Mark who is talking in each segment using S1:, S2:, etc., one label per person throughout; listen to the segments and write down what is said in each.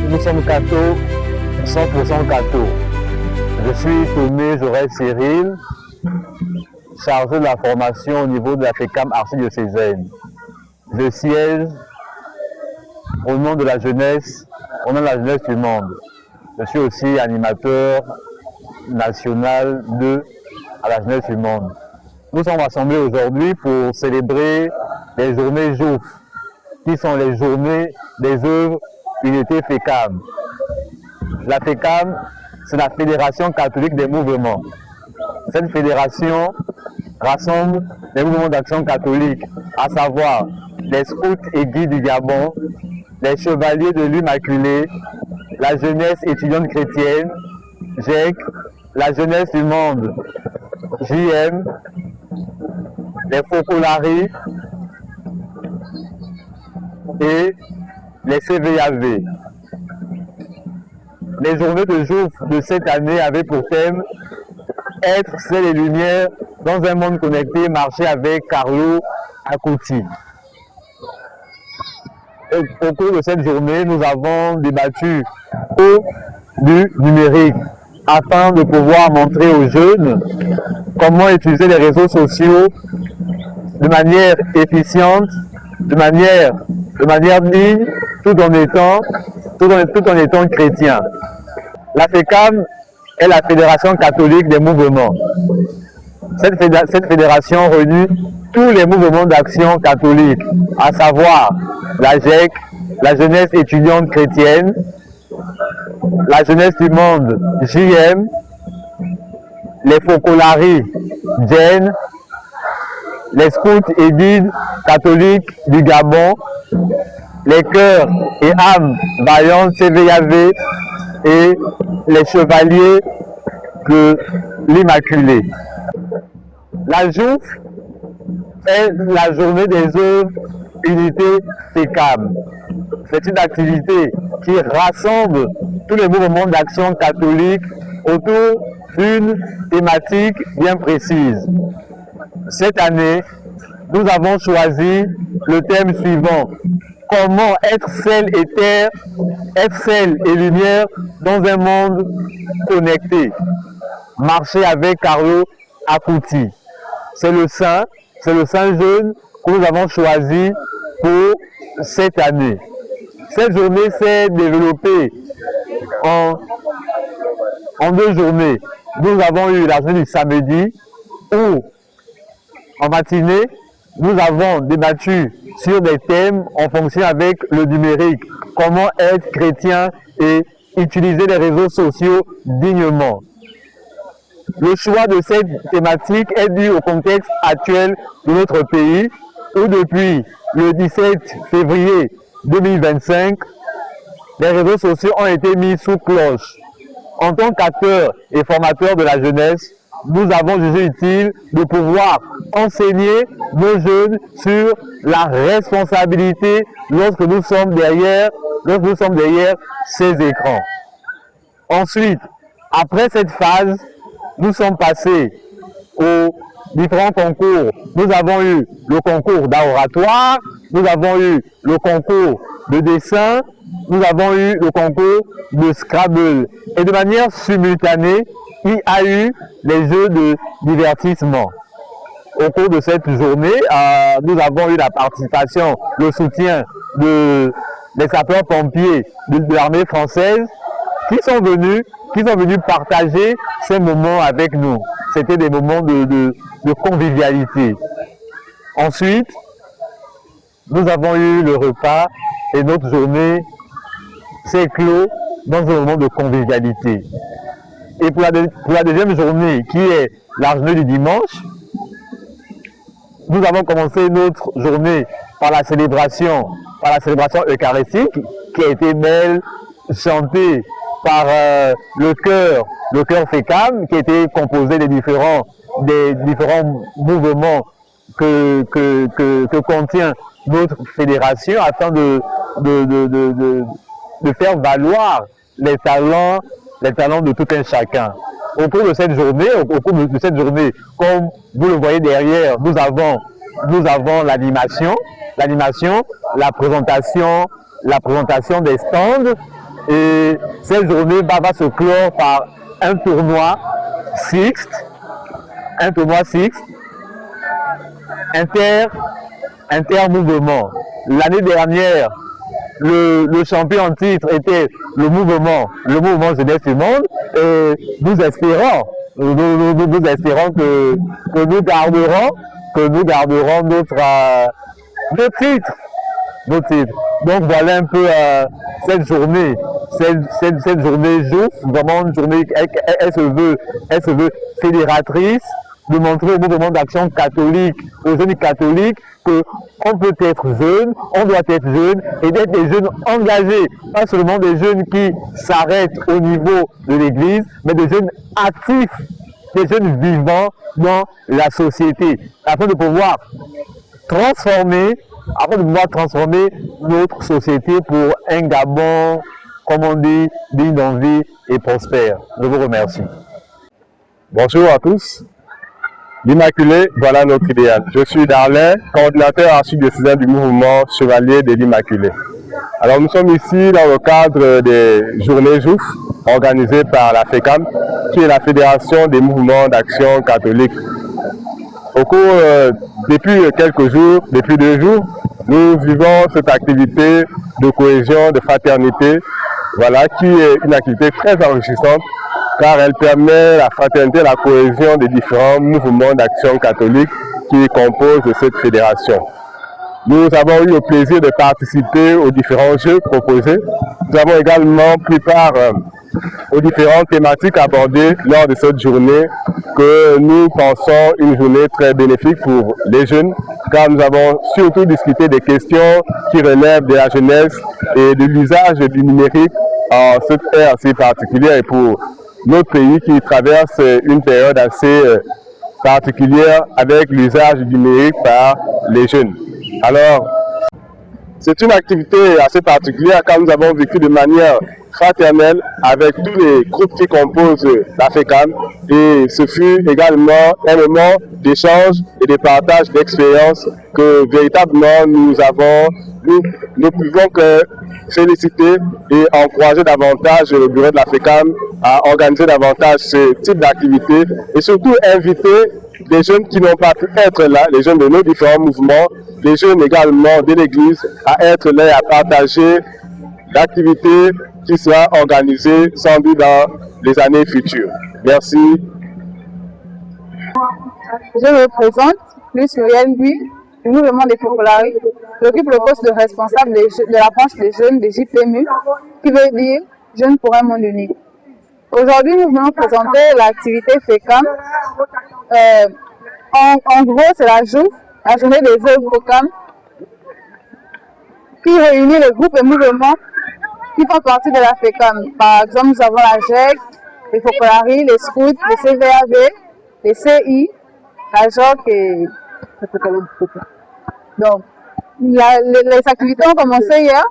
S1: Nous sommes cathos, 100% cathos. Je suis Tomé Jorel Cyril, chargé de la formation au niveau de la FECAM archidiocésaine. Je siège au nom de la jeunesse, au nom de la jeunesse du monde. Je suis aussi animateur national à la jeunesse du monde. Nous sommes rassemblés aujourd'hui pour célébrer les journées JOUF, qui sont les journées des œuvres Unité FECAM. La FECAM, c'est la Fédération catholique des mouvements. Cette fédération rassemble les mouvements d'action catholique, à savoir les scouts et guides du Gabon, les chevaliers de l'Immaculée, la jeunesse étudiante chrétienne, GEC, la jeunesse du monde, JM, les Focolari et les CVAV. Les journées de JOUF de cette année avaient pour thème être ciel et lumière dans un monde connecté, marcher avec Carlo Acuti. Au cours de cette journée, nous avons débattu du numérique afin de pouvoir montrer aux jeunes comment utiliser les réseaux sociaux de manière efficiente, de manière digne, tout en étant chrétien. La FECAM est la Fédération catholique des mouvements. Cette fédération réunit tous les mouvements d'action catholique, à savoir la GEC, la jeunesse étudiante chrétienne, la jeunesse du monde JM, les Focolari Jen, les scouts et guides catholiques du Gabon, les chœurs et âmes vaillantes CVAV et les chevaliers de l'Immaculée. La JOUF est la journée des œuvres Unité FECAM. C'est une activité qui rassemble tous les mouvements d'action catholique autour d'une thématique bien précise. Cette année, nous avons choisi le thème suivant: comment être sel et terre, être sel et lumière dans un monde connecté. Marcher avec Carlo Acuti. C'est le saint jeune que nous avons choisi pour cette année. Cette journée s'est développée en 2 journées. Nous avons eu la journée du samedi où, en matinée, nous avons débattu sur des thèmes en fonction avec le numérique. Comment être chrétien et utiliser les réseaux sociaux dignement. Le choix de cette thématique est dû au contexte actuel de notre pays, où depuis le 17 février 2025, les réseaux sociaux ont été mis sous cloche. En tant qu'acteurs et formateurs de la jeunesse, nous avons jugé utile de pouvoir enseigner nos jeunes sur la responsabilité lorsque nous sommes derrière ces écrans. Ensuite, après cette phase, nous sommes passés aux différents concours. Nous avons eu le concours d'art oratoire, nous avons eu le concours de dessin, nous avons eu le concours de Scrabble. Et de manière simultanée, il y a eu les jeux de divertissement. Au cours de cette journée, nous avons eu la participation, le soutien des sapeurs-pompiers de l'armée française qui sont venus partager ces moments avec nous. C'était des moments de convivialité. Ensuite, nous avons eu le repas et notre journée s'est clos dans un moment de convivialité. Et pour la deuxième journée, qui est la journée du dimanche, nous avons commencé notre journée par la célébration eucharistique qui a été belle, chantée par le chœur FECAM, qui a été composé des différents mouvements que contient notre fédération, afin de faire valoir les talents de tout un chacun. Au cours de cette journée, comme vous le voyez derrière, nous avons nous avons l'animation, la présentation des stands. Et cette journée va se clore par un tournoi sixte inter-mouvement. L'année dernière, le champion en titre était le mouvement Jeunesse du Monde, et nous espérons que nous garderons nos titres. Donc voilà un peu cette journée JOUF, vraiment une journée, elle se veut fédératrice, de montrer au mouvement d'action catholique, aux jeunes catholiques, qu'on peut être jeune, on doit être jeune, et d'être des jeunes engagés, pas seulement des jeunes qui s'arrêtent au niveau de l'église, mais des jeunes actifs, des jeunes vivants dans la société, afin de pouvoir transformer notre société pour un Gabon, comme on dit, digne d'envie et prospère. Je vous remercie.
S2: Bonjour à tous. L'Immaculée, voilà notre idéal. Je suis Darlin, coordinateur archidécésain du mouvement Chevalier de l'Immaculée. Alors nous sommes ici dans le cadre des journées JOUF organisées par la FECAM, qui est la Fédération des mouvements d'action catholique. Au cours, depuis quelques jours, depuis 2 jours, nous vivons cette activité de cohésion, de fraternité, voilà, qui est une activité très enrichissante, car elle permet la fraternité et la cohésion des différents mouvements d'action catholique qui composent cette fédération. Nous avons eu le plaisir de participer aux différents jeux proposés. Nous avons également pris part aux différentes thématiques abordées lors de cette journée, que nous pensons une journée très bénéfique pour les jeunes, car nous avons surtout discuté des questions qui relèvent de la jeunesse et de l'usage du numérique en cette ère assez particulière et pour notre pays qui traverse une période assez particulière avec l'usage du numérique par les jeunes. Alors, c'est une activité assez particulière car nous avons vécu de manière fraternelle avec tous les groupes qui composent la FECAM, et ce fut également un moment d'échange et de partage d'expériences que véritablement nous ne pouvons que féliciter et encourager davantage le bureau de la FECAM à organiser davantage ce type d'activité et surtout inviter les jeunes qui n'ont pas pu être là, les jeunes de nos différents mouvements, les jeunes également de l'Église, à être là et à partager l'activité qui sera organisée sans doute dans les années futures. Merci.
S3: Je me présente, plus Muriel Bui, du mouvement des Focolari. J'occupe le poste de responsable de la branche des jeunes des JPMU, qui veut dire Jeunes pour un monde unique. Aujourd'hui, nous venons présenter l'activité FECAM. En gros, c'est la JOUF, la journée des œuvres FECAM, qui réunit les groupes et mouvements qui font partie de la FECAM. Par exemple, nous avons la GEC, les Focolari, les Scouts, les CVAV, les CI, la JOC et... Donc, les activités ont commencé hier.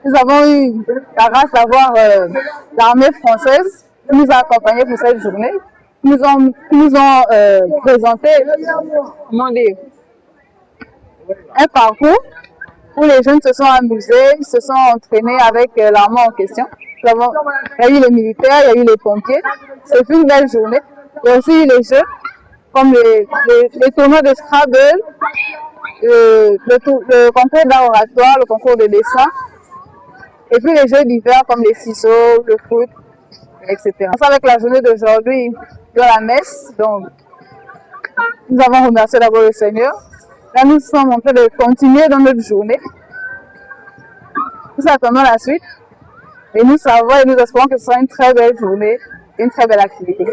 S3: Nous avons eu la grâce d'avoir l'armée française qui nous a accompagnés pour cette journée. Ils nous ont présenté, comment dire, un parcours où les jeunes se sont amusés, se sont entraînés avec l'armée en question. Il y a eu les militaires, il y a eu les pompiers. C'est une belle journée. Il y a aussi eu les jeux, comme les tournois de Scrabble, le concours d'art oratoire, le concours de dessin, et puis les jeux divers comme les ciseaux, le foot, etc. Avec la journée d'aujourd'hui de la messe, donc nous avons remercié d'abord le Seigneur. Là, nous sommes en train de continuer dans notre journée. Nous attendons la suite et nous savons et nous espérons que ce sera une très belle journée, une très belle activité.